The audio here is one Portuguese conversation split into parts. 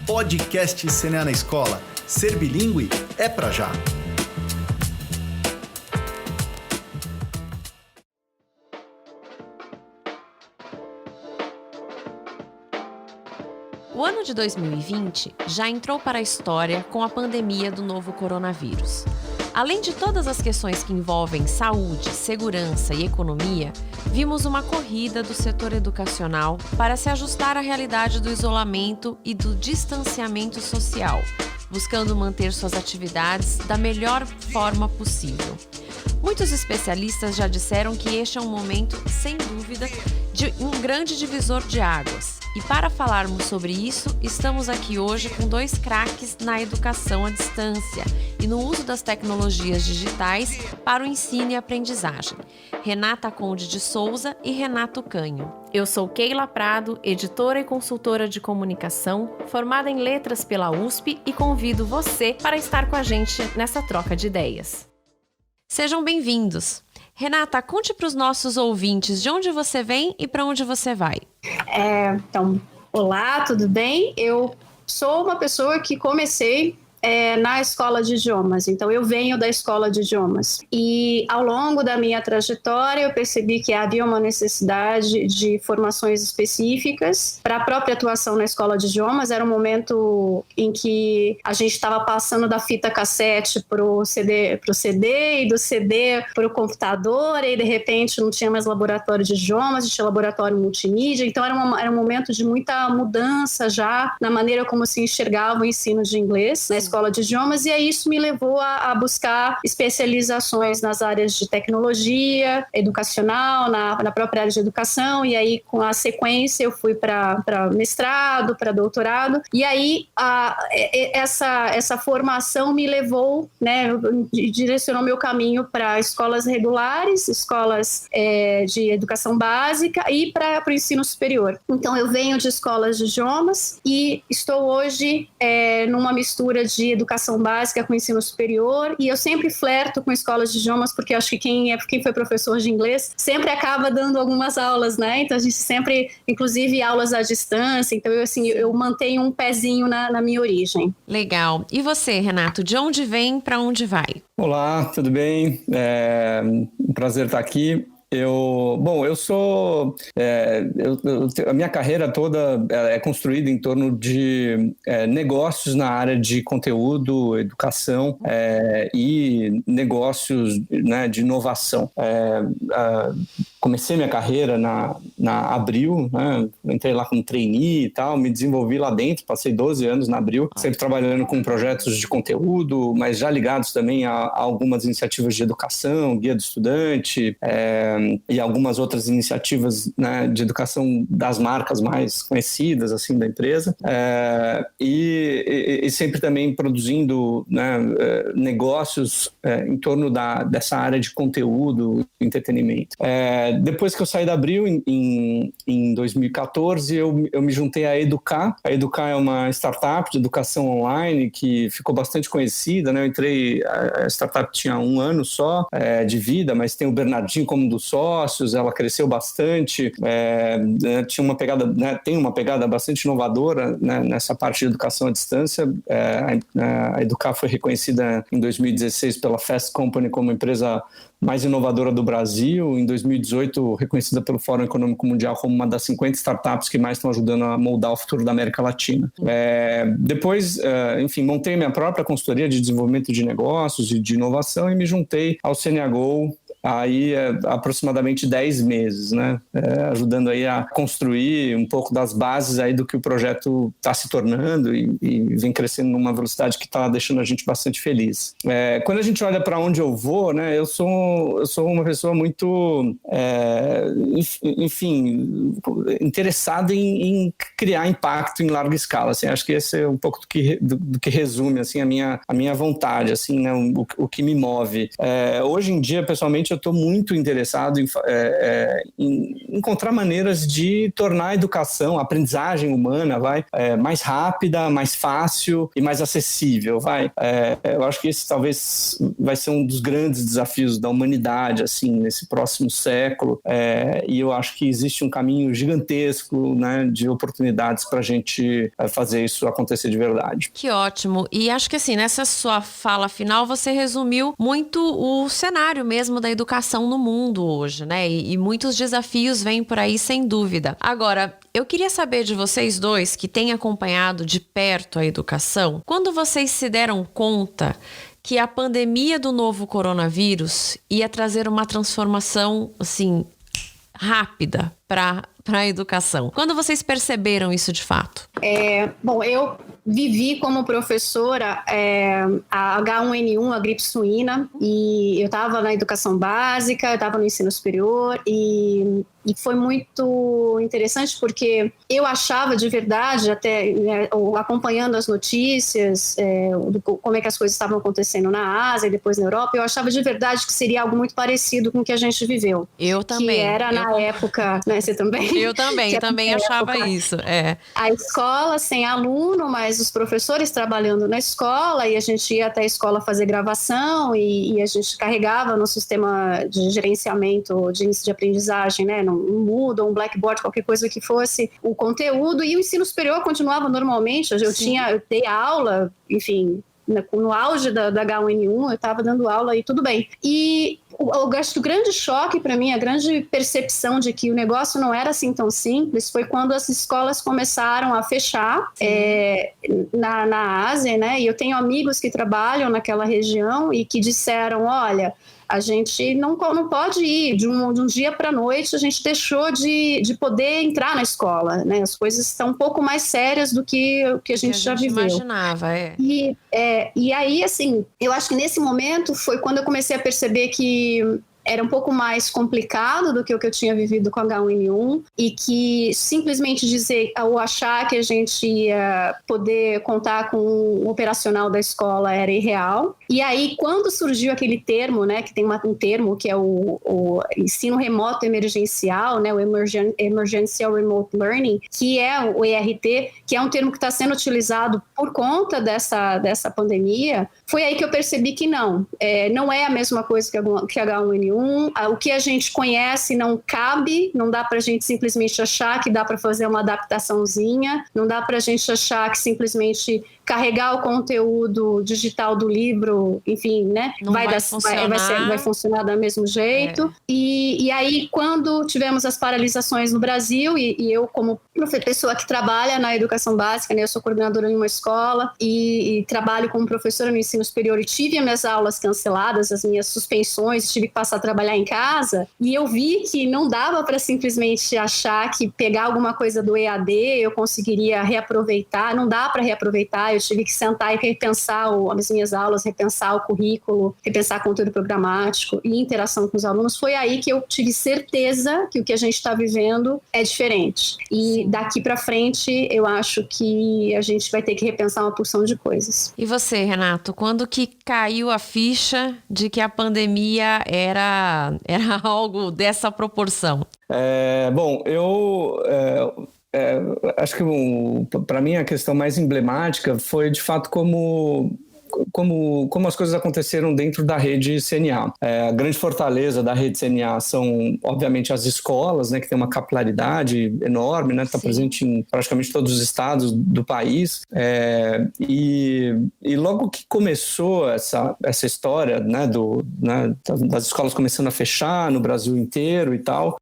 Podcast CNA na Escola. Ser bilíngue é pra já. O ano de 2020 já entrou para a história com a pandemia do novo coronavírus. Além de todas as questões que envolvem saúde, segurança e economia, vimos uma corrida do setor educacional para se ajustar à realidade do isolamento e do distanciamento social, buscando manter suas atividades da melhor forma possível. Muitos especialistas já disseram que este é um momento, sem dúvida, de um grande divisor de águas. E para falarmos sobre isso, estamos aqui hoje com dois craques na educação à distância e no uso das tecnologias digitais para o ensino e aprendizagem. Renata Conde de Souza e Renato Canho. Eu sou Keila Prado, editora e consultora de comunicação, formada em letras pela USP e convido você para estar com a gente nessa troca de ideias. Sejam bem-vindos. Renata, conte para os nossos ouvintes de onde você vem e para onde você vai. Então, olá, tudo bem? Eu sou uma pessoa que comecei na escola de idiomas, então eu venho da escola de idiomas. E ao longo da minha trajetória eu percebi que havia uma necessidade de formações específicas para a própria atuação na escola de idiomas. Era um momento em que a gente estava passando da fita cassete para o CD e do CD para o computador, e de repente não tinha mais laboratório de idiomas, tinha laboratório multimídia, então era um momento de muita mudança já na maneira como se enxergava o ensino de inglês na escola de idiomas, e aí isso me levou a buscar especializações nas áreas de tecnologia, educacional, na própria área de educação, e aí com a sequência eu fui para mestrado, para doutorado, e aí essa formação me levou, né, direcionou meu caminho para escolas regulares, escolas de educação básica e para o ensino superior. Então eu venho de escolas de idiomas e estou hoje numa mistura de educação básica com ensino superior, e eu sempre flerto com escolas de idiomas porque acho que quem foi professor de inglês sempre acaba dando algumas aulas, né? Então a gente sempre, inclusive aulas à distância, então eu mantenho um pezinho na minha origem. Legal. E você, Renato, de onde vem para onde vai? Olá, tudo bem? Um prazer estar aqui. A minha carreira toda é construída em torno de negócios na área de conteúdo, educação e negócios, né, de inovação. Comecei minha carreira na Abril, né? Entrei lá como trainee e tal, me desenvolvi lá dentro, passei 12 anos na Abril, sempre trabalhando com projetos de conteúdo, mas já ligados também a algumas iniciativas de educação, guia do estudante, e algumas outras iniciativas, né, de educação das marcas mais conhecidas assim da empresa, e sempre também produzindo, né, negócios em torno dessa área de conteúdo, entretenimento. Depois que eu saí da Abril, em 2014, eu me juntei à Educar. A Educar é uma startup de educação online que ficou bastante conhecida, né? Eu entrei, a startup tinha 1 ano só de vida, mas tem o Bernardinho como um dos sócios, ela cresceu bastante, tinha uma pegada, né, tem uma pegada bastante inovadora, né, nessa parte de educação à distância. A Educar foi reconhecida em 2016 pela Fast Company como empresa mais inovadora do Brasil, em 2018 reconhecida pelo Fórum Econômico Mundial como uma das 50 startups que mais estão ajudando a moldar o futuro da América Latina. Depois, enfim, montei minha própria consultoria de desenvolvimento de negócios e de inovação e me juntei ao CNA Go aí aproximadamente 10 meses, né? Ajudando aí a construir um pouco das bases aí do que o projeto está se tornando e vem crescendo numa velocidade que está deixando a gente bastante feliz. Quando a gente olha para onde eu vou, né? Eu sou uma pessoa muito, enfim, interessada em criar impacto em larga escala. Assim, acho que esse é um pouco do que resume assim, a minha vontade, assim, né? O que me move. Hoje em dia, pessoalmente, eu estou muito interessado em encontrar maneiras de tornar a educação, a aprendizagem humana, mais rápida, mais fácil e mais acessível. Eu acho que esse talvez vai ser um dos grandes desafios da humanidade, assim, nesse próximo século, e eu acho que existe um caminho gigantesco, né, de oportunidades para a gente fazer isso acontecer de verdade. Que ótimo. E acho que assim, nessa sua fala final, você resumiu muito o cenário mesmo da educação no mundo hoje, né? E muitos desafios vêm por aí, sem dúvida. Agora, eu queria saber de vocês dois que têm acompanhado de perto a educação, quando vocês se deram conta que a pandemia do novo coronavírus ia trazer uma transformação, assim, rápida para a educação. Quando vocês perceberam isso de fato? Bom, eu vivi como professora a H1N1, a gripe suína, e eu estava na educação básica, eu estava no ensino superior, e foi muito interessante porque eu achava de verdade, até acompanhando as notícias, como é que as coisas estavam acontecendo na Ásia e depois na Europa, eu achava de verdade que seria algo muito parecido com o que a gente viveu. Eu também. Que era na época, né, você também? Eu também achava isso. A escola sem aluno, mas os professores trabalhando na escola, e a gente ia até a escola fazer gravação e a gente carregava no sistema de gerenciamento de índice de aprendizagem, né, um Moodle, um Blackboard, qualquer coisa que fosse, o conteúdo, e o ensino superior continuava normalmente. Eu dei aula, enfim, no auge da H1N1, eu estava dando aula e tudo bem. E o grande choque para mim, a grande percepção de que o negócio não era assim tão simples, foi quando as escolas começaram a fechar na Ásia, né? E eu tenho amigos que trabalham naquela região e que disseram, olha, a gente não pode ir de um dia para a noite, a gente deixou de poder entrar na escola, né? As coisas estão um pouco mais sérias do que a gente já viveu. Imaginava, E aí, assim, eu acho que nesse momento foi quando eu comecei a perceber que era um pouco mais complicado do que o que eu tinha vivido com a H1N1, e que simplesmente dizer ou achar que a gente ia poder contar com o operacional da escola era irreal. E aí, quando surgiu aquele termo, né, que tem um termo que é o ensino remoto emergencial, né, o Emergencial Remote Learning, que é o ERT, que é um termo que está sendo utilizado por conta dessa pandemia, foi aí que eu percebi que não é a mesma coisa que a H1N1. O que a gente conhece não cabe, não dá para a gente simplesmente achar que dá para fazer uma adaptaçãozinha, não dá para a gente achar que simplesmente carregar o conteúdo digital do livro, enfim, né, vai funcionar do mesmo jeito. E aí, quando tivemos as paralisações no Brasil, e eu, como pessoa que trabalha na educação básica, né, eu sou coordenadora em uma escola e trabalho como professora no ensino superior, e tive as minhas aulas canceladas, as minhas suspensões, tive que passar a trabalhar em casa, e eu vi que não dava para simplesmente achar que pegar alguma coisa do EAD eu conseguiria reaproveitar, não dá para reaproveitar, eu tive que sentar e repensar as minhas aulas, repensar o currículo, repensar conteúdo programático e interação com os alunos. Foi aí que eu tive certeza que o que a gente está vivendo é diferente. E daqui para frente, eu acho que a gente vai ter que repensar uma porção de coisas. E você, Renato, quando que caiu a ficha de que a pandemia era algo dessa proporção? Bom, eu acho que para mim a questão mais emblemática foi de fato como as coisas aconteceram dentro da rede CNA. A grande fortaleza da rede CNA são, obviamente, as escolas, né, que tem uma capilaridade enorme, né, está presente em praticamente todos os estados do país. E logo que começou essa história, né, das escolas começando a fechar no Brasil inteiro e tal,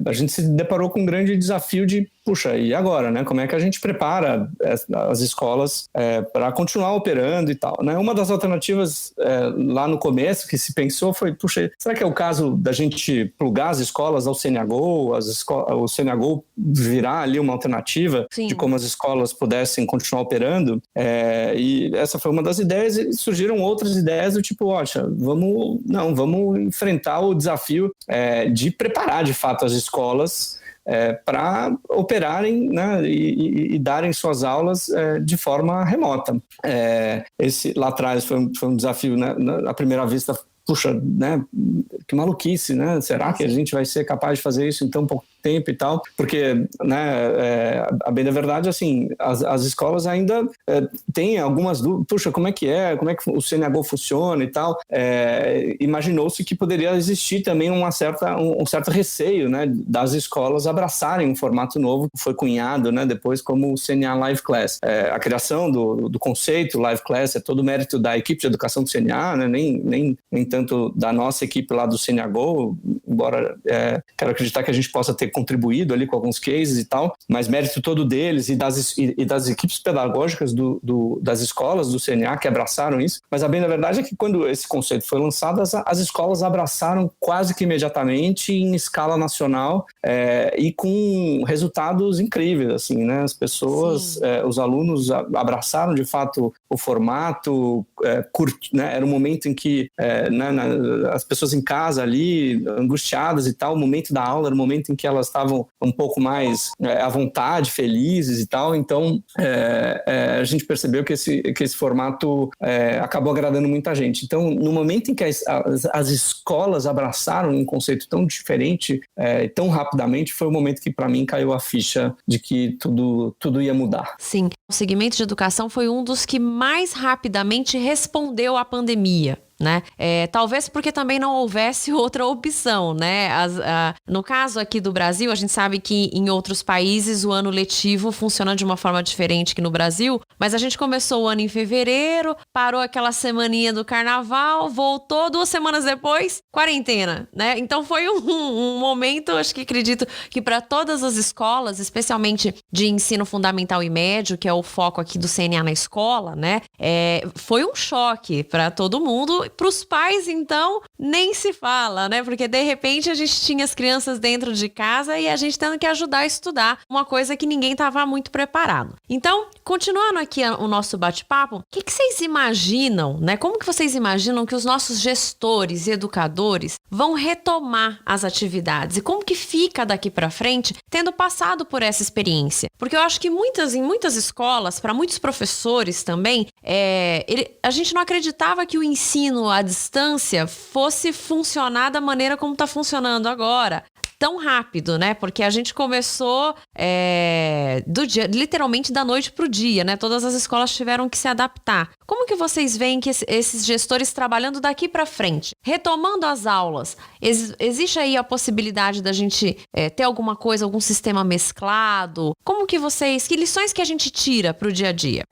a gente se deparou com um grande desafio de puxa, e agora, né? Como é que a gente prepara as escolas para continuar operando e tal, né? Uma das alternativas lá no começo que se pensou foi, puxa, será que é o caso da gente plugar as escolas ao CNH-GO, o CNH-GO virar ali uma alternativa de como as escolas pudessem continuar operando? E essa foi uma das ideias, e surgiram outras ideias do tipo, vamos enfrentar o desafio de preparar de fato as escolas para operarem, né, e darem suas aulas de forma remota. Esse lá atrás foi um desafio, né, à primeira vista, puxa, né, que maluquice, né? Será que a gente vai ser capaz de fazer isso em tão pouco tempo e tal, porque, né, a bem da verdade, assim, as escolas ainda têm algumas dúvidas. Puxa, como é que o CNH funciona e tal. Imaginou-se que poderia existir também um certo receio, né, das escolas abraçarem um formato novo que foi cunhado, né, depois como o CNA Live Class. A criação do conceito Live Class é todo mérito da equipe de educação do CNA, né, nem tanto da nossa equipe lá do CNA Go, embora quero acreditar que a gente possa ter contribuído ali com alguns cases e tal, mas mérito todo deles e das equipes pedagógicas das escolas do CNA que abraçaram isso. Mas a bem da verdade é que quando esse conceito foi lançado, as escolas abraçaram quase que imediatamente em escala nacional e com resultados incríveis, assim, né? As pessoas, os alunos abraçaram de fato o formato, né? Era um momento em que as pessoas em casa ali, angustiadas e tal, o momento da aula era o momento em que elas estavam um pouco mais à vontade, felizes e tal. Então, a gente percebeu que esse formato acabou agradando muita gente. Então, no momento em que as escolas abraçaram um conceito tão diferente, tão rapidamente, foi o momento que, para mim, caiu a ficha de que tudo ia mudar. Sim, o segmento de educação foi um dos que mais rapidamente respondeu à pandemia. Né? Talvez porque também não houvesse outra opção, né? No caso aqui do Brasil, a gente sabe que em outros países o ano letivo funciona de uma forma diferente que no Brasil, mas a gente começou o ano em fevereiro, parou aquela semaninha do carnaval, voltou 2 semanas depois, quarentena, né? Então foi um momento, acredito que para todas as escolas, especialmente de ensino fundamental e médio, que é o foco aqui do CNA na escola, né? Foi um choque para todo mundo. Para os pais, então, nem se fala, né? Porque, de repente, a gente tinha as crianças dentro de casa e a gente tendo que ajudar a estudar, uma coisa que ninguém estava muito preparado. Então, continuando aqui o nosso bate-papo, o que vocês imaginam, né? Como que vocês imaginam que os nossos gestores e educadores vão retomar as atividades? E como que fica daqui para frente, tendo passado por essa experiência? Porque eu acho que em muitas escolas, para muitos professores também, a gente não acreditava que o ensino à distância fosse funcionar da maneira como está funcionando agora. Tão rápido, né? Porque a gente começou literalmente da noite para o dia, né? Todas as escolas tiveram que se adaptar. Como que vocês veem que esses gestores trabalhando daqui para frente? Retomando as aulas, existe aí a possibilidade da gente ter alguma coisa, algum sistema mesclado? Como que que lições que a gente tira para o dia a dia?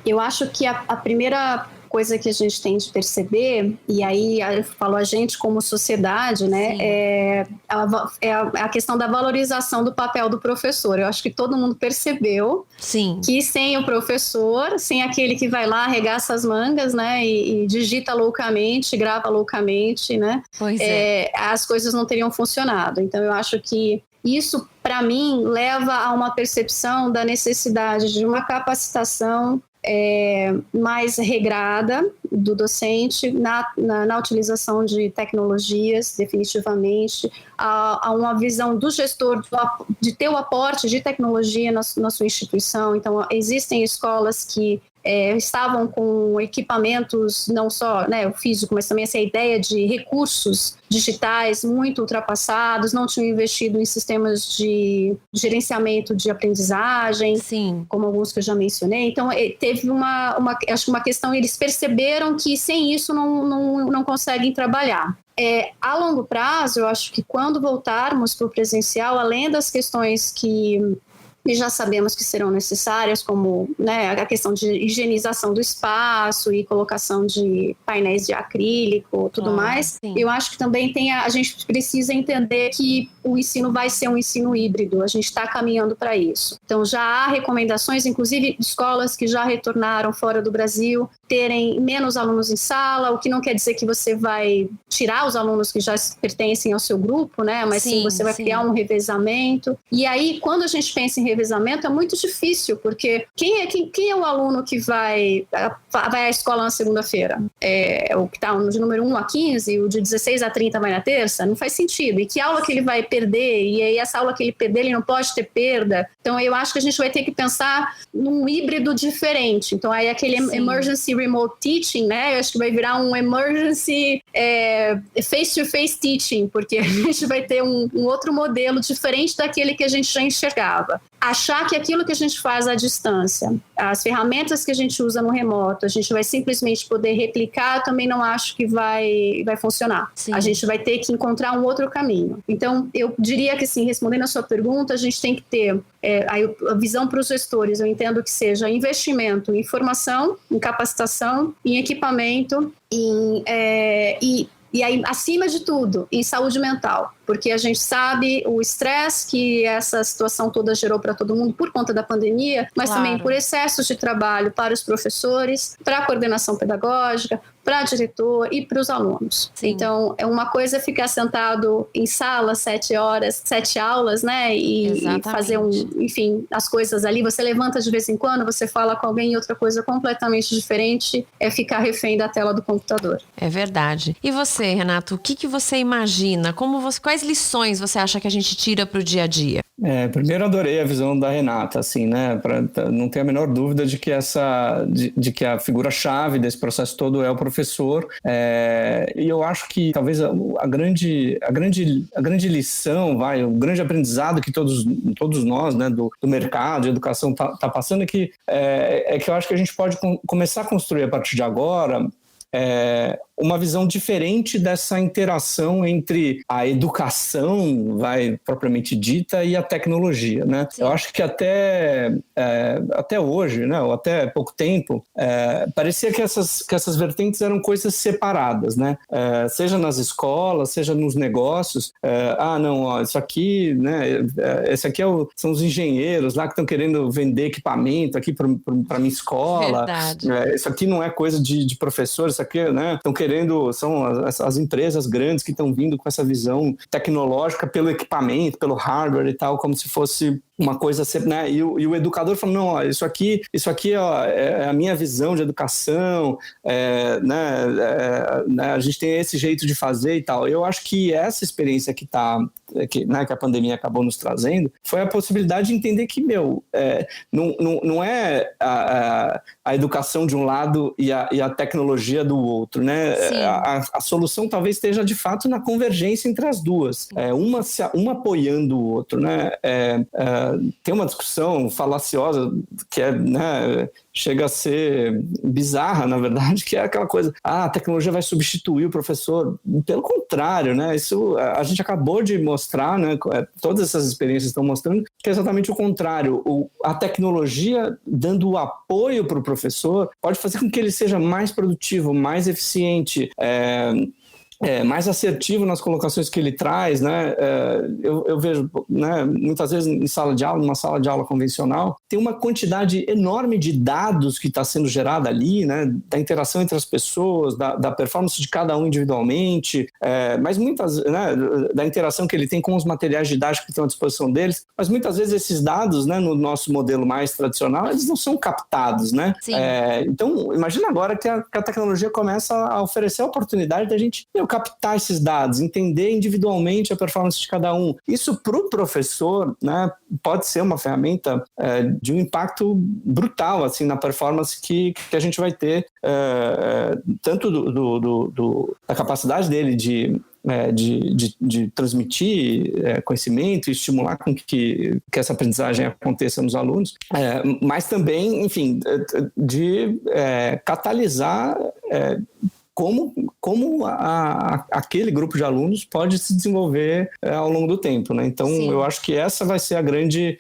Eu acho que a primeira coisa que a gente tem de perceber, e aí eu falo a gente como sociedade, né, é a questão da valorização do papel do professor. Eu acho que todo mundo percebeu que sem o professor, sem aquele que vai lá, arregaça as mangas, né, e digita loucamente, grava loucamente, né, as coisas não teriam funcionado. Então eu acho que isso, para mim, leva a uma percepção da necessidade de uma capacitação mais regrada do docente na utilização de tecnologias, definitivamente, a uma visão do gestor de ter o aporte de tecnologia na sua instituição. Então, existem escolas que estavam com equipamentos, não só, né, o físico, mas também essa ideia de recursos digitais muito ultrapassados, não tinham investido em sistemas de gerenciamento de aprendizagem, como alguns que eu já mencionei. Então, teve acho que uma questão, eles perceberam que sem isso não conseguem trabalhar. A longo prazo, eu acho que quando voltarmos para o presencial, além das questões que já sabemos que serão necessárias, como, né, a questão de higienização do espaço e colocação de painéis de acrílico, tudo mais. Eu acho que também a gente precisa entender que o ensino vai ser um ensino híbrido, a gente está caminhando para isso. Então já há recomendações, inclusive de escolas que já retornaram fora do Brasil, terem menos alunos em sala, o que não quer dizer que você vai tirar os alunos que já pertencem ao seu grupo, né? Mas sim você vai criar um revezamento. E aí, quando a gente pensa em revezamento é muito difícil, porque quem é o aluno que vai à escola na segunda-feira? É o que está de número 1 a 15, o de 16 a 30 vai na terça? Não faz sentido. E que aula que ele vai perder? E aí essa aula que ele perder, ele não pode ter perda. Então eu acho que a gente vai ter que pensar num híbrido diferente. Então aí aquele emergency remote teaching, né? Eu acho que vai virar um emergency face-to-face teaching, porque a gente vai ter um outro modelo diferente daquele que a gente já enxergava. Achar que aquilo que a gente faz à distância, as ferramentas que a gente usa no remoto, a gente vai simplesmente poder replicar, também não acho que vai funcionar. Sim. A gente vai ter que encontrar um outro caminho. Então, eu diria que, sim, respondendo a sua pergunta, a gente tem que ter a visão para os gestores. Eu entendo que seja investimento em formação, em capacitação, em equipamento, e aí, acima de tudo, em saúde mental, porque a gente sabe o estresse que essa situação toda gerou para todo mundo por conta da pandemia, mas também por excessos de trabalho para os professores, para a coordenação pedagógica, para o diretor e para os alunos. Sim. Então, uma coisa é ficar sentado em sala 7 horas, 7 aulas, né? E fazer enfim, as coisas ali. Você levanta de vez em quando, você fala com alguém e outra coisa completamente diferente é ficar refém da tela do computador. É verdade. E você, Renato, o que você imagina? Quais lições você acha que a gente tira para o dia a dia? Primeiro adorei a visão da Renata, assim, né? Não ter a menor dúvida de que de que a figura-chave desse processo todo é o professor. E eu acho que talvez a grande lição, o grande aprendizado que todos nós, né, do mercado de educação tá passando é que eu acho que a gente pode começar a construir a partir de agora uma visão diferente dessa interação entre a educação, propriamente dita, e a tecnologia, né? Sim. Eu acho que até hoje, né, ou até pouco tempo, parecia que essas vertentes eram coisas separadas, né? Seja nas escolas, seja nos negócios. Isso aqui, né? Esse aqui são os engenheiros lá que estão querendo vender equipamento aqui para minha escola. Verdade. Isso aqui não é coisa de professor, isso aqui, né? Estão querendo, são as empresas grandes que estão vindo com essa visão tecnológica pelo equipamento, pelo hardware e tal, como se fosse uma coisa, né? E o educador falando, não, ó, isso aqui é a minha visão de educação, a gente tem esse jeito de fazer e tal. Eu acho que essa experiência que a pandemia acabou nos trazendo foi a possibilidade de entender que, não é a educação de um lado e a tecnologia do outro, né? A solução talvez esteja, de fato, na convergência entre as duas, uma apoiando o outro, né? Tem uma discussão falaciosa que chega a ser bizarra, na verdade, que é aquela coisa, a tecnologia vai substituir o professor. Pelo contrário, né? Isso a gente acabou de mostrar, né? Todas essas experiências estão mostrando que é exatamente o contrário. A tecnologia, dando o apoio para o professor, pode fazer com que ele seja mais produtivo, mais eficiente, mais assertivo nas colocações que ele traz, né? Eu vejo, né, muitas vezes numa sala de aula convencional, tem uma quantidade enorme de dados que está sendo gerada ali, né? Da interação entre as pessoas, da performance de cada um individualmente, mas né, da interação que ele tem com os materiais didáticos que estão à disposição deles, mas muitas vezes esses dados, né, no nosso modelo mais tradicional, eles não são captados, né? Então, imagina agora que a tecnologia começa a oferecer a oportunidade da gente captar esses dados, entender individualmente a performance de cada um. Isso para o professor, né, pode ser uma ferramenta de um impacto brutal assim, na performance que a gente vai ter, tanto da capacidade dele de transmitir conhecimento e estimular com que essa aprendizagem aconteça nos alunos, mas também, enfim, de catalisar como aquele grupo de alunos pode se desenvolver ao longo do tempo, né? Então, Sim. Eu acho que essa vai ser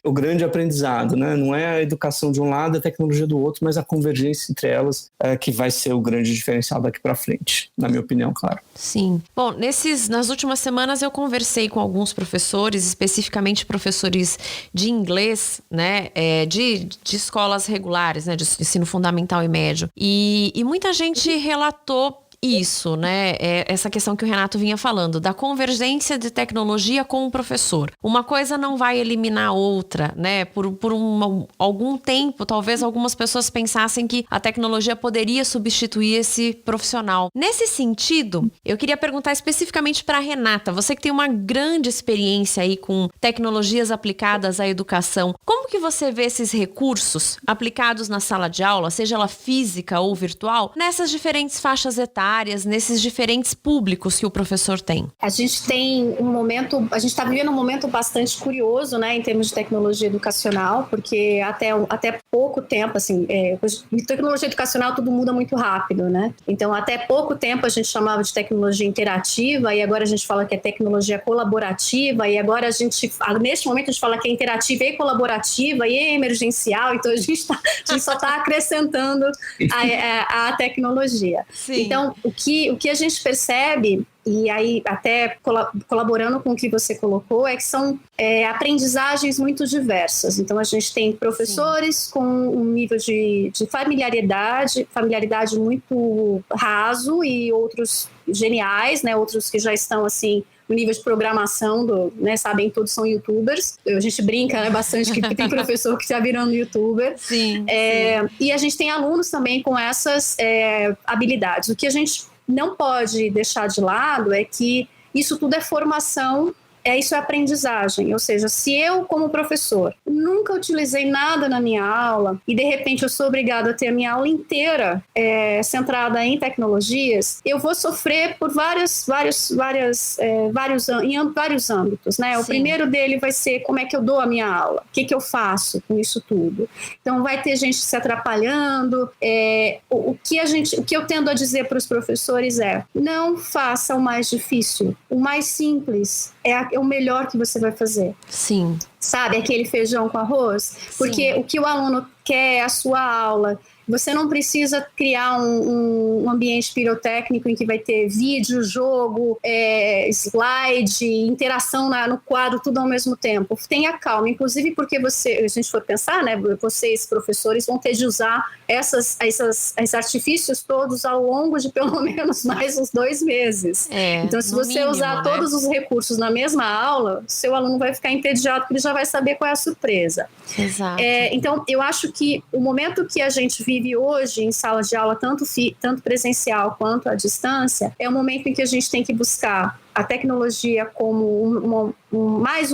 o grande aprendizado, né? Não é a educação de um lado, a tecnologia do outro, mas a convergência entre elas que vai ser o grande diferencial daqui para frente, na minha opinião, claro. Sim. Bom, nas últimas semanas eu conversei com alguns professores, especificamente professores de inglês, né? De escolas regulares, né? De ensino fundamental e médio. E muita gente relatou isso, né? Essa questão que o Renato vinha falando, da convergência de tecnologia com o professor. Uma coisa não vai eliminar a outra, né? Por algum tempo, talvez algumas pessoas pensassem que a tecnologia poderia substituir esse profissional. Nesse sentido, eu queria perguntar especificamente para a Renata, você que tem uma grande experiência aí com tecnologias aplicadas à educação, como que você vê esses recursos aplicados na sala de aula, seja ela física ou virtual, nessas diferentes faixas etárias, nesses diferentes públicos que o professor tem? A gente está vivendo um momento bastante curioso, né, em termos de tecnologia educacional, porque até pouco tempo, assim, tecnologia educacional tudo muda muito rápido, né? Então, até pouco tempo a gente chamava de tecnologia interativa e agora a gente fala que é tecnologia colaborativa e agora neste momento a gente fala que é interativa e colaborativa e emergencial, então a gente só está acrescentando a tecnologia. Sim. Então, o que a gente percebe, e aí até colaborando com o que você colocou, é que são aprendizagens muito diversas. Então, a gente tem professores com um nível de familiaridade muito raso e outros geniais, né? Outros que já estão, assim, no nível de programação, né, sabem, todos são youtubers. A gente brinca, né, bastante que tem professor que está virando youtuber. Sim, sim. E a gente tem alunos também com essas habilidades. O que a gente não pode deixar de lado é que isso tudo é formação, isso é aprendizagem. Ou seja, se eu, como professor, nunca utilizei nada na minha aula e, de repente, eu sou obrigada a ter a minha aula inteira centrada em tecnologias, eu vou sofrer por vários âmbitos, né? Sim. O primeiro dele vai ser como é que eu dou a minha aula, o que eu faço com isso tudo. Então, vai ter gente se atrapalhando. O que eu tendo a dizer para os professores não faça o mais difícil, o mais simples é o melhor que você vai fazer. Sim. Sabe, aquele feijão com arroz? Porque o que o aluno quer é a sua aula. Você não precisa criar um ambiente pirotécnico em que vai ter vídeo, jogo, slide, interação no quadro, tudo ao mesmo tempo. Tenha calma, inclusive porque a gente for pensar, né, vocês, professores, vão ter de usar esses artifícios todos ao longo de pelo menos mais uns 2 meses. Então, se você mínimo, usar todos os recursos na mesma aula, seu aluno vai ficar entediado porque ele já vai saber qual é a surpresa. Exato. Então, eu acho que o momento que a gente vive hoje em sala de aula, tanto presencial quanto à distância, é o momento em que a gente tem que buscar a tecnologia como mais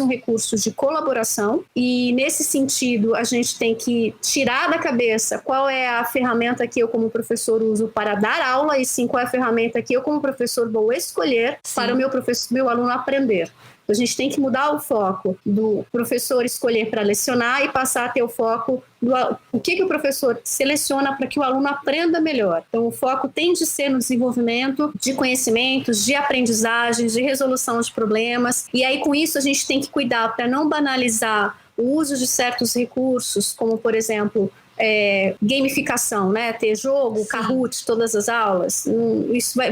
um recurso de colaboração, e nesse sentido a gente tem que tirar da cabeça qual é a ferramenta que eu como professor uso para dar aula, e sim qual é a ferramenta que eu como professor vou escolher para o meu aluno aprender. A gente tem que mudar o foco do professor escolher para lecionar e passar a ter o foco do o que o professor seleciona para que o aluno aprenda melhor. Então, o foco tem de ser no desenvolvimento de conhecimentos, de aprendizagens, de resolução de problemas. E aí, com isso, a gente tem que cuidar para não banalizar o uso de certos recursos, como, por exemplo, gamificação, né? Ter jogo, Kahoot, todas as aulas.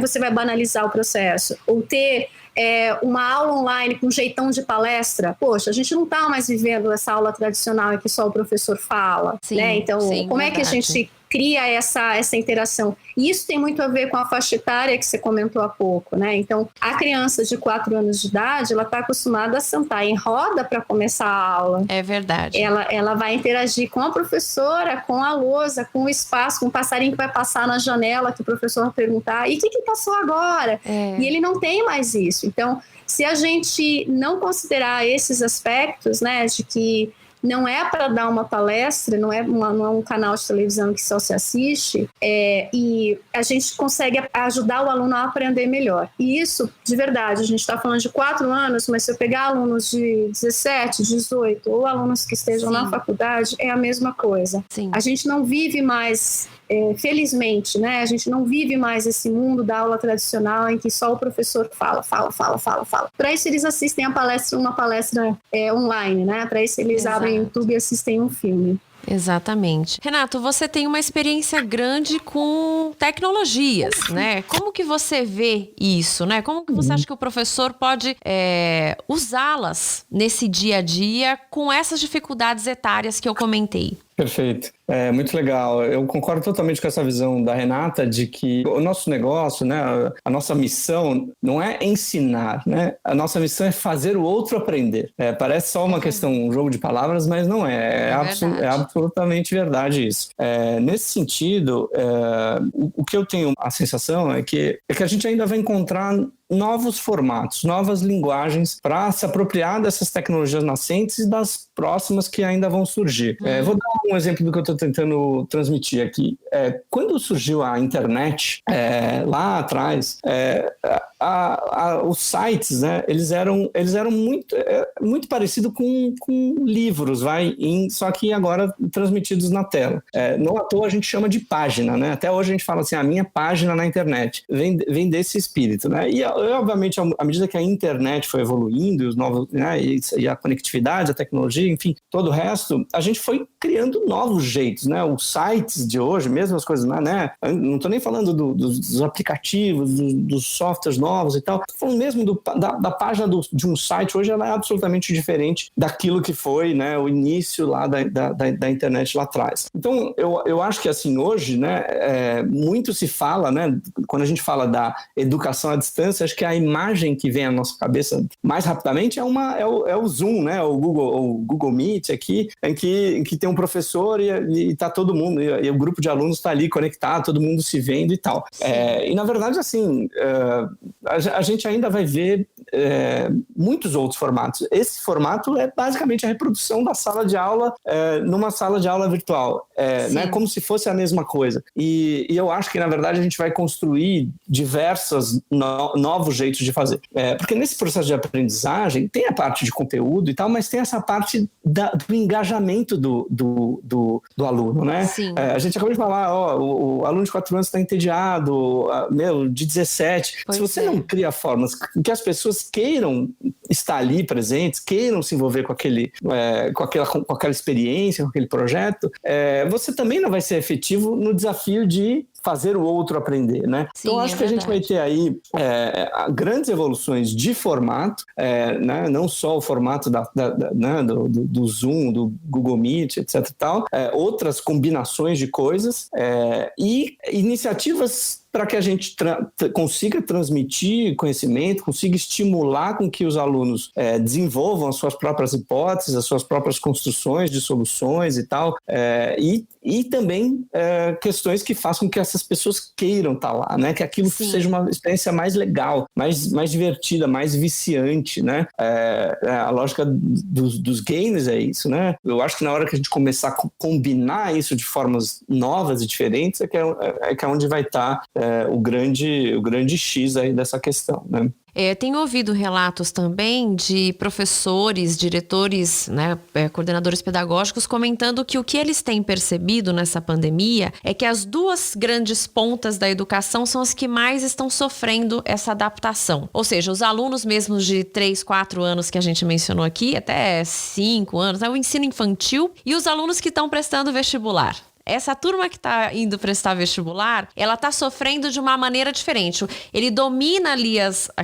Você vai banalizar o processo. Ou ter uma aula online com jeitão de palestra. Poxa, a gente não está mais vivendo essa aula tradicional em que só o professor fala, sim, né? Então, como é que a gente cria essa interação? E isso tem muito a ver com a faixa etária que você comentou há pouco, né? Então, a criança de 4 anos de idade, ela está acostumada a sentar em roda para começar a aula. É verdade. Ela vai interagir com a professora, com a lousa, com o espaço, com o passarinho que vai passar na janela, que o professor vai perguntar, e o que passou agora? E ele não tem mais isso. Então, se a gente não considerar esses aspectos, né, de que não é para dar uma palestra, não é um canal de televisão que só se assiste, e a gente consegue ajudar o aluno a aprender melhor. E isso, de verdade, a gente está falando de 4 anos, mas se eu pegar alunos de 17, 18, ou alunos que estejam na faculdade, é a mesma coisa. Sim. A gente não vive mais, felizmente, né? A gente não vive mais esse mundo da aula tradicional em que só o professor fala. Para isso eles assistem uma palestra online, né? Para isso eles abrem o YouTube e assistem um filme. Exatamente. Renato, você tem uma experiência grande com tecnologias, né? Como que você vê isso, né? Como que você acha que o professor pode usá-las nesse dia a dia com essas dificuldades etárias que eu comentei? Perfeito. Muito legal. Eu concordo totalmente com essa visão da Renata de que o nosso negócio, né, a nossa missão não é ensinar, né? A nossa missão é fazer o outro aprender. Parece só uma questão, um jogo de palavras, mas não é. É absolutamente verdade isso. Nesse sentido, o que eu tenho a sensação é que a gente ainda vai encontrar novos formatos, novas linguagens para se apropriar dessas tecnologias nascentes e das próximas que ainda vão surgir. Vou dar um exemplo do que eu estou tentando transmitir aqui. Quando surgiu a internet, lá atrás, os sites, né, eles eram muito parecidos com livros, só que agora transmitidos na tela. Não à toa a gente chama de página, né? Até hoje a gente fala assim, a minha página na internet. Vem desse espírito, né? E obviamente, à medida que a internet foi evoluindo, os novos, né, e a conectividade, a tecnologia, enfim, todo o resto, a gente foi criando novos jeitos, né? Os sites de hoje, mesmo as coisas, né? Não estou nem falando dos aplicativos, dos softwares novos e tal, estou falando mesmo da página de um site. Hoje ela é absolutamente diferente daquilo que foi, né, o início lá da internet lá atrás. Então, eu acho que assim, hoje, né, muito se fala, né, quando a gente fala da educação à distância, acho que a imagem que vem à nossa cabeça mais rapidamente é o Zoom, né, o Google Meet aqui, em que tem um professor e tá todo mundo, e o grupo de alunos está ali conectado, todo mundo se vendo e tal. E na verdade, assim, a gente ainda vai ver muitos outros formatos. Esse formato é basicamente a reprodução da sala de aula numa sala de aula virtual, né, como se fosse a mesma coisa. E eu acho que, na verdade, a gente vai construir diversos novos jeitos de fazer. Porque nesse processo de aprendizagem tem a parte de conteúdo e tal, mas tem essa parte do engajamento do aluno, né? A gente acabou de falar, o aluno de 4 anos está entediado, de 17. Se você não cria formas que as pessoas queiram estar ali presentes, queiram se envolver com aquela experiência, com aquele projeto, você também não vai ser efetivo no desafio de fazer o outro aprender, né? Então, acho que a gente vai ter aí grandes evoluções de formato, né? Não só o formato né? do Zoom, do Google Meet, etc. e tal, outras combinações de coisas e iniciativas para que a gente consiga transmitir conhecimento, consiga estimular com que os alunos desenvolvam as suas próprias hipóteses, as suas próprias construções de soluções e tal, e também questões que façam com que essas pessoas queiram estar lá, né? Que aquilo seja uma experiência mais legal, mais divertida, mais viciante, né? A lógica dos games é isso, né? Eu acho que na hora que a gente começar a combinar isso de formas novas e diferentes é que é onde vai estar o grande X aí dessa questão, né? Tenho ouvido relatos também de professores, diretores, né, coordenadores pedagógicos comentando que o que eles têm percebido nessa pandemia é que as duas grandes pontas da educação são as que mais estão sofrendo essa adaptação. Ou seja, os alunos mesmos de 3, 4 anos que a gente mencionou aqui, até 5 anos, o ensino infantil, e os alunos que estão prestando vestibular. Essa turma que está indo prestar vestibular, ela está sofrendo de uma maneira diferente. Ele domina ali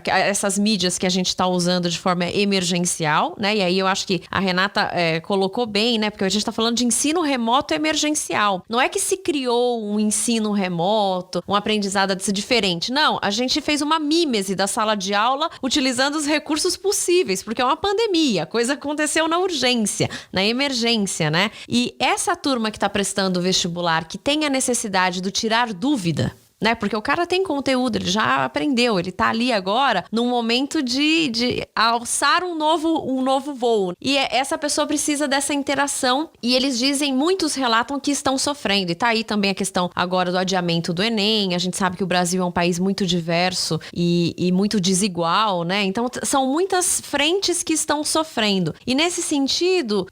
essas mídias que a gente está usando de forma emergencial, né? E aí eu acho que a Renata colocou bem, né? Porque a gente está falando de ensino remoto emergencial. Não é que se criou um ensino remoto, um aprendizado diferente. Não, a gente fez uma mímese da sala de aula utilizando os recursos possíveis, porque é uma pandemia, a coisa aconteceu na urgência, na emergência, né? E essa turma que está prestando vestibular, que tem a necessidade do tirar dúvida, né? Porque o cara tem conteúdo, ele já aprendeu, ele tá ali agora num momento de alçar um novo voo. E essa pessoa precisa dessa interação e eles dizem, muitos relatam que estão sofrendo. E tá aí também a questão agora do adiamento do Enem. A gente sabe que o Brasil é um país muito diverso e muito desigual, né? Então são muitas frentes que estão sofrendo. E nesse sentido,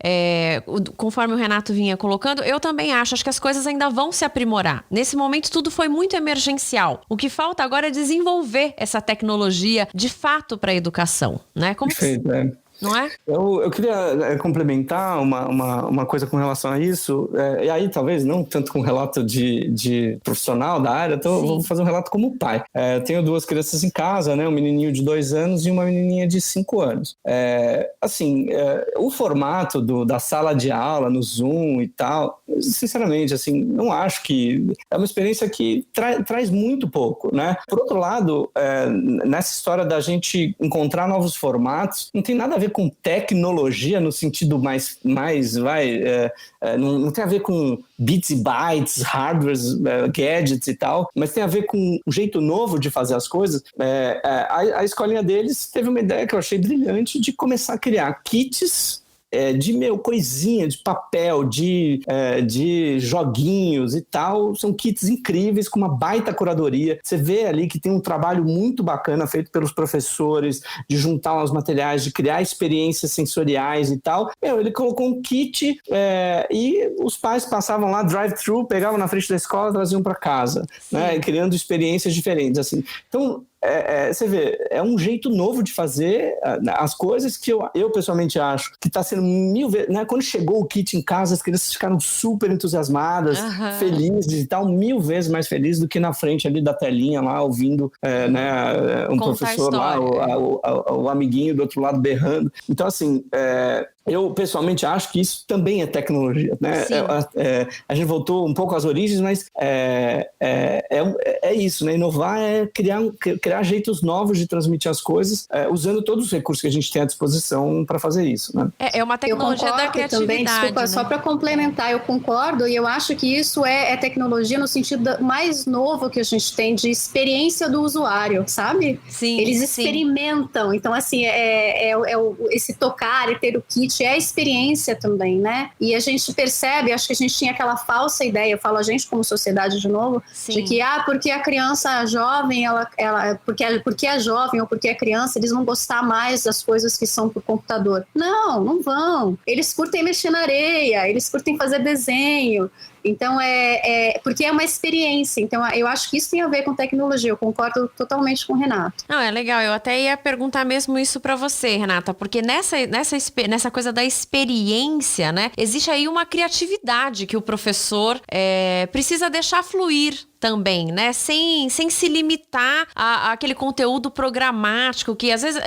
conforme o Renato vinha colocando, eu também acho que as coisas ainda vão se aprimorar. Nesse momento tudo foi muito emergencial. O que falta agora é desenvolver essa tecnologia de fato para a educação, né? Perfeito, não é? Eu queria complementar uma coisa com relação a isso, e aí talvez não tanto com relato de profissional da área, vou fazer um relato como pai. Eu tenho 2 crianças em casa, né, um menininho de 2 anos e uma menininha de 5 anos. O formato da sala de aula no Zoom e tal, sinceramente, assim, não acho que... É uma experiência que traz muito pouco, né? Por outro lado, nessa história da gente encontrar novos formatos, não tem nada a ver com tecnologia no sentido mais não tem a ver com bits e bytes, hardwares, gadgets e tal, mas tem a ver com um jeito novo de fazer as coisas. A escolinha deles teve uma ideia que eu achei brilhante de começar a criar kits de coisinha, de papel, de joguinhos e tal. São kits incríveis, com uma baita curadoria. Você vê ali que tem um trabalho muito bacana feito pelos professores, de juntar os materiais, de criar experiências sensoriais e tal. Ele colocou um kit e os pais passavam lá, drive-thru, pegavam na frente da escola e traziam para casa, né, criando experiências diferentes, assim. Então, você vê, é um jeito novo de fazer as coisas que eu pessoalmente acho que está sendo 1000 vezes, né? Quando chegou o kit em casa, as crianças ficaram super entusiasmadas, felizes e tal, 1000 vezes mais felizes do que na frente ali da telinha lá, ouvindo um professor lá, o amiguinho do outro lado berrando. Então, assim, eu pessoalmente acho que isso também é tecnologia, né? A gente voltou um pouco às origens, mas é isso, né? Inovar é criar jeitos novos de transmitir as coisas, usando todos os recursos que a gente tem à disposição para fazer isso, né? É uma tecnologia da criatividade. Também, desculpa, né? Só para complementar, eu concordo, e eu acho que isso é tecnologia no sentido mais novo que a gente tem de experiência do usuário, sabe? Sim. Eles experimentam, então assim, esse tocar e ter o kit é a experiência também, né? E a gente percebe, acho que a gente tinha aquela falsa ideia, eu falo a gente como sociedade de novo, de que porque a criança jovem, porque é jovem ou porque é criança, eles vão gostar mais das coisas que são por computador. Não vão. Eles curtem mexer na areia, eles curtem fazer desenho. Então, porque é uma experiência. Então, eu acho que isso tem a ver com tecnologia. Eu concordo totalmente com o Renato. Não, é legal. Eu até ia perguntar mesmo isso para você, Renata, porque nessa coisa da experiência, né, existe aí uma criatividade que o professor precisa deixar fluir também, né? Sem se limitar àquele conteúdo programático que, às vezes,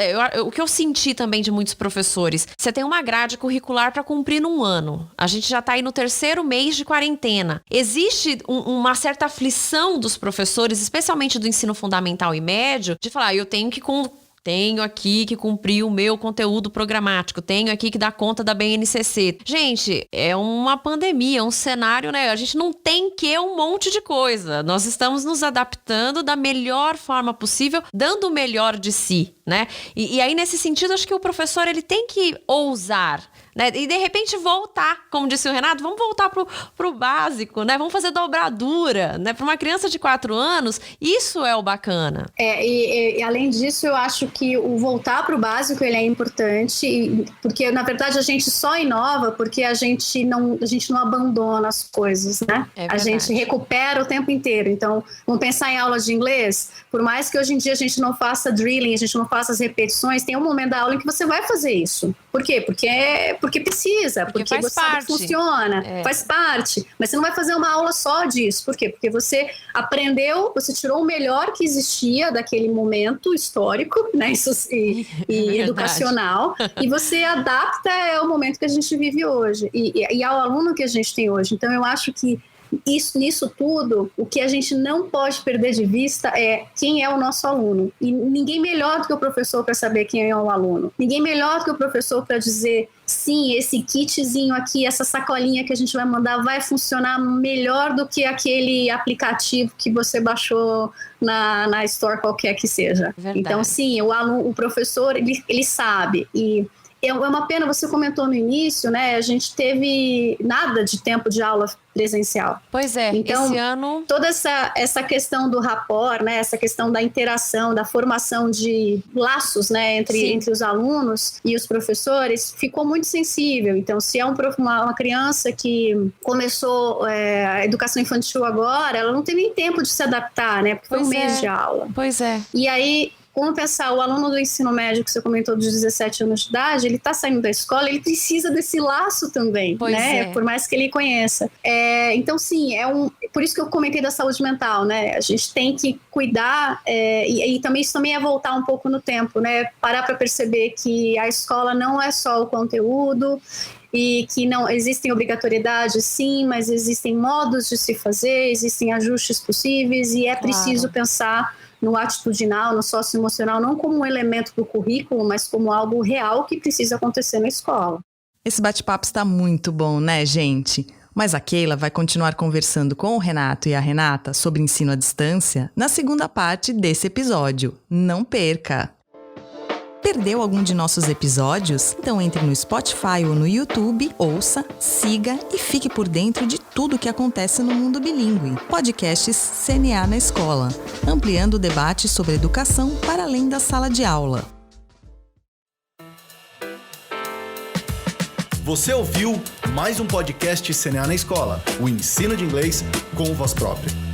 o que eu senti também de muitos professores, você tem uma grade curricular para cumprir num ano. A gente já está aí no 3º mês de quarentena. Existe uma certa aflição dos professores, especialmente do ensino fundamental e médio, de falar, eu tenho aqui que cumprir o meu conteúdo programático, tenho aqui que dar conta da BNCC. Gente, é uma pandemia, um cenário, né? A gente não tem um monte de coisa. Nós estamos nos adaptando da melhor forma possível, dando o melhor de si, né? E aí, nesse sentido, acho que o professor, ele tem que ousar, né? E de repente voltar, como disse o Renato, vamos voltar pro básico, né? Vamos fazer dobradura, né? Para uma criança de 4 anos, isso é o bacana. E além disso, eu acho que o voltar pro básico, ele é importante, porque na verdade a gente só inova porque a gente não abandona as coisas, né? A gente recupera o tempo inteiro. Então, vamos pensar em aulas de inglês, por mais que hoje em dia a gente não faça drilling, a gente não faça as repetições, tem um momento da aula em que você vai fazer isso. Por quê? Porque precisa, porque você sabe que funciona, faz parte. Mas você não vai fazer uma aula só disso. Por quê? Porque você aprendeu, você tirou o melhor que existia daquele momento histórico, né, e educacional, e você adapta ao momento que a gente vive hoje e ao aluno que a gente tem hoje. Então, eu acho que nisso tudo, o que a gente não pode perder de vista é quem é o nosso aluno. E ninguém melhor do que o professor para saber quem é o aluno. Ninguém melhor do que o professor para dizer, sim, esse kitzinho aqui, essa sacolinha que a gente vai mandar vai funcionar melhor do que aquele aplicativo que você baixou na store qualquer que seja. Verdade. Então, sim, o professor, ele sabe. E é uma pena, você comentou no início, né? A gente teve nada de tempo de aula presencial. Pois é, então, esse ano... toda essa questão do rapport, né? Essa questão da interação, da formação de laços, né? Entre os alunos e os professores, ficou muito sensível. Então, se é uma criança que começou a educação infantil agora, ela não tem nem tempo de se adaptar, né? Porque foi um mês de aula. Pois é. E aí... como pensar o aluno do ensino médio, que você comentou, dos 17 anos de idade, ele está saindo da escola, ele precisa desse laço também, pois né? Por mais que ele conheça. Então, sim, por isso que eu comentei da saúde mental, né? A gente tem que cuidar, e também isso também é voltar um pouco no tempo, né? Parar para perceber que a escola não é só o conteúdo, e que não existem obrigatoriedades, sim, mas existem modos de se fazer, existem ajustes possíveis, e preciso pensar no atitudinal, no socioemocional, não como um elemento do currículo, mas como algo real que precisa acontecer na escola. Esse bate-papo está muito bom, né, gente? Mas a Keila vai continuar conversando com o Renato e a Renata sobre ensino à distância na segunda parte desse episódio. Não perca! Perdeu algum de nossos episódios? Então entre no Spotify ou no YouTube, ouça, siga e fique por dentro de tudo que acontece no mundo bilíngue. Podcasts CNA na Escola, ampliando o debate sobre educação para além da sala de aula. Você ouviu mais um podcast CNA na Escola, o ensino de inglês com voz própria.